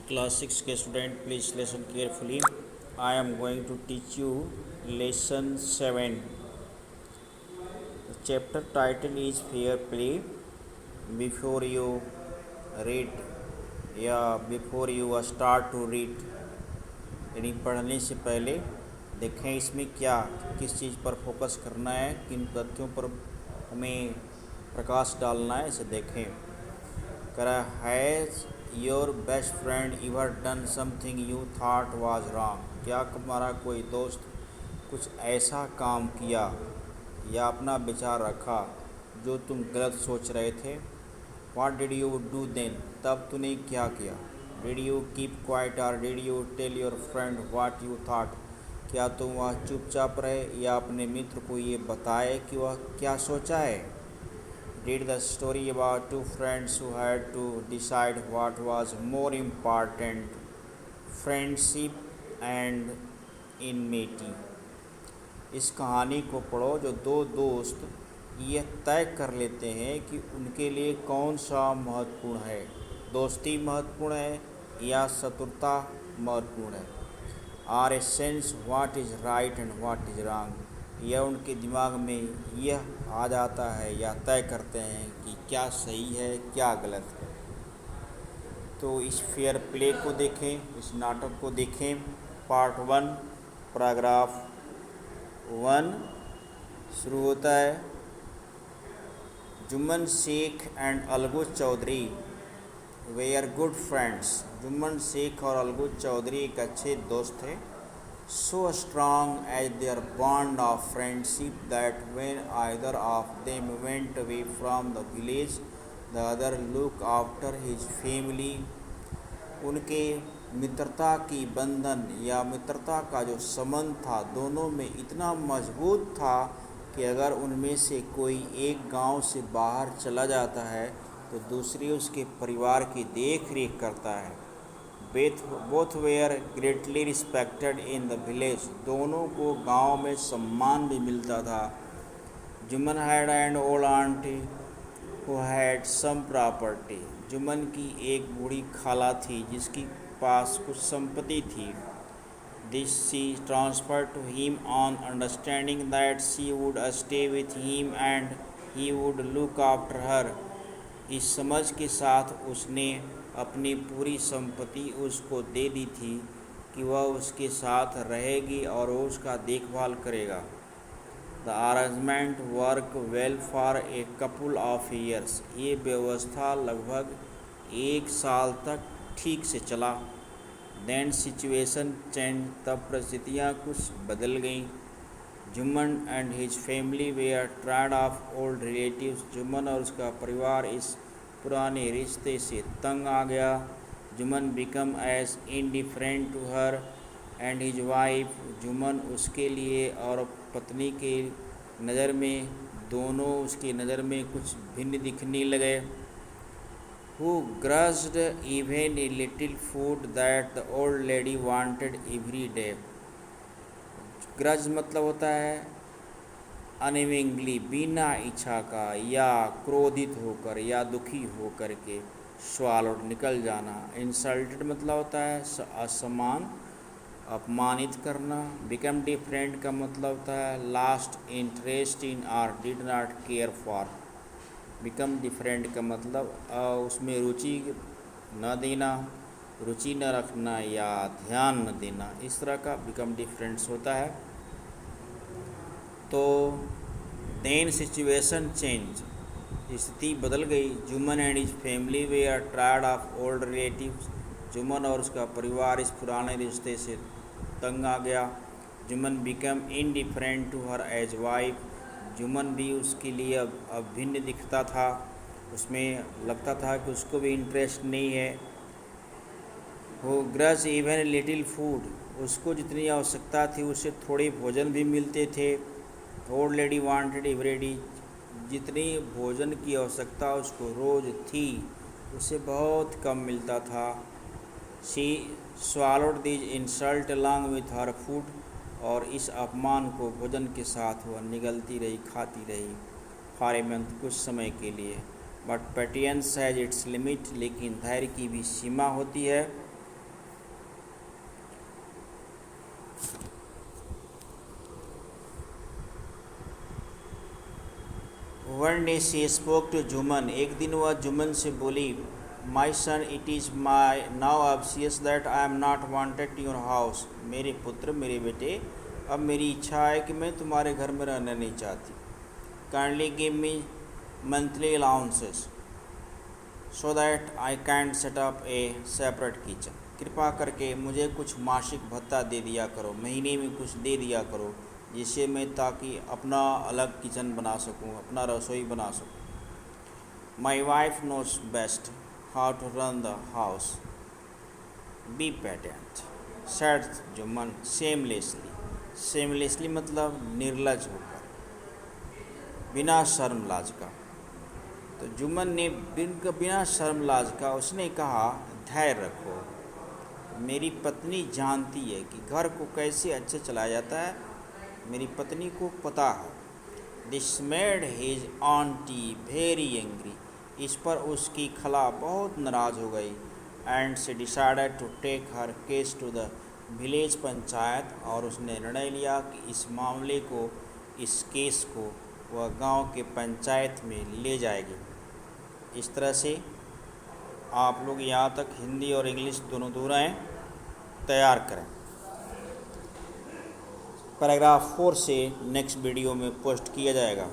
Class 6 के student please listen carefully. I am going to teach you lesson 7. The chapter title is Fair Play. Before you read या before you start to read, यानी पढ़ने से पहले देखें इसमें क्या किस चीज़ पर फोकस करना है, किन तथ्यों पर हमें प्रकाश डालना है, इसे देखें। करा has your best friend ever done something you thought was wrong? क्या तुम्हारा कोई दोस्त कुछ ऐसा काम किया या अपना विचार रखा जो तुम गलत सोच रहे थे? What did you do then? तब तूने क्या किया? डिड यू कीप क्वाइट और did you tell your friend what you thought? क्या तुम वह चुपचाप रहे या अपने मित्र को ये बताए कि वह क्या सोचा है? Read the story about two friends who had to decide what was more important, friendship and enmity. इस कहानी को पढ़ो जो दो दोस्त यह तय कर लेते हैं कि उनके लिए कौन सा महत्वपूर्ण है, दोस्ती महत्वपूर्ण है या शत्रुता महत्वपूर्ण है। Are a sense what is right and what is wrong, यह उनके दिमाग में यह आ जाता है या तय करते हैं कि क्या सही है क्या गलत है। तो इस फेयर प्ले को देखें, इस नाटक को देखें। पार्ट 1 पैराग्राफ 1 शुरू होता है। Jumman Sheikh and Algu Chaudhary were good friends. Jumman Sheikh और अलगू चौधरी एक अच्छे दोस्त थे। So strong as their bond of friendship that when either of them went away from the village, the other looked after his family. उनके मित्रता की बंधन या मित्रता का जो संबंध था दोनों में इतना मजबूत था कि अगर उनमें से कोई एक गांव से बाहर चला जाता है तो दूसरी उसके परिवार की देख रेख करता है। Both were greatly respected in the village, दोनों को गांव में सम्मान भी मिलता था। Jumman had and old aunty who had some property. Jumman की एक बूढ़ी खाला थी जिसकी पास कुछ संपत्ति थी। This she transferred to him on understanding that she would stay with him and he would look after her. इस समझ के साथ उसने अपनी पूरी संपत्ति उसको दे दी थी कि वह उसके साथ रहेगी और वो उसका देखभाल करेगा। The arrangement work well for a couple of years. ये व्यवस्था लगभग 1 साल तक ठीक से चला। देन सिचुएशन चेंज, तब परिस्थितियाँ कुछ बदल गईं। Jumman and his family were tired of old relatives. Jumman और उसका परिवार इस पुराने रिश्ते से तंग आ गया। Jumman become as indifferent to her and his wife. Jumman उसके लिए और पत्नी के नज़र में, दोनों उसकी नज़र में कुछ भिन्न दिखने लगे। Who grudged even a little food that the old lady wanted every day. Grudge मतलब होता है अनविंगली, बिना इच्छा का या क्रोधित होकर या दुखी होकर के, स्वालोड निकल जाना। इंसल्टेड मतलब होता है असमान, अपमानित करना। बिकम डिफरेंट का मतलब होता है लास्ट इंटरेस्ट इन और did not care for. Become different का मतलब उसमें रुचि न देना, रुचि न रखना या ध्यान न देना, इस तरह का बिकम डिफरेंस होता है। तो देन सिचुएशन चेंज, स्थिति बदल गई। Jumman and his family they are tired of old relatives. Jumman और उसका परिवार इस पुराने रिश्ते से तंग आ गया। Jumman become indifferent to her as wife. Jumman भी उसके लिए अब भिन्न दिखता था, उसमें लगता था कि उसको भी इंटरेस्ट नहीं है। वो ग्रज इवन लिटिल फूड, उसको जितनी आवश्यकता थी उससे थोड़े भोजन भी मिलते थे। ओल्ड लेडी वांटेड एवरीडे, जितनी भोजन की आवश्यकता उसको रोज़ थी उससे बहुत कम मिलता था। She swallowed this insult along with her food, और इस अपमान को भोजन के साथ वह निगलती रही, खाती रही फॉर ए मंथ, कुछ समय के लिए। But patience has its limit, लेकिन धैर्य की भी सीमा होती है। One day she spoke to Jumman, एक दिन वह जुमन से बोली, my son it is my now obvious that I am not wanted in your house, मेरे पुत्र मेरे बेटे, अब मेरी इच्छा है कि मैं तुम्हारे घर में रहना नहीं चाहती। Kindly give me monthly allowances so that I can set up A separate kitchen, कृपा करके मुझे कुछ मासिक भत्ता दे दिया करो, महीने में कुछ दे दिया करो, जिससे मैं ताकि अपना अलग किचन बना सकूं, अपना रसोई बना सकूं। My wife knows best how to run the house, be patient said Jumman shamelessly, shamelessly मतलब निर्लज होकर, बिना शर्म लाज का। तो जुम्मन ने बिना शर्म लाज का उसने कहा, धैर्य रखो, मेरी पत्नी जानती है कि घर को कैसे अच्छे चलाया जाता है, मेरी पत्नी को पता है। This made his aunty very angry, इस पर उसकी खला बहुत नाराज़ हो गई। And she decided to take her case to the village panchayat, और उसने निर्णय लिया कि इस मामले को, इस केस को वह गांव के पंचायत में ले जाएगी। इस तरह से आप लोग यहाँ तक हिंदी और इंग्लिश दोनों दुराएं तैयार करें। पैराग्राफ 4 से नेक्स्ट वीडियो में पोस्ट किया जाएगा।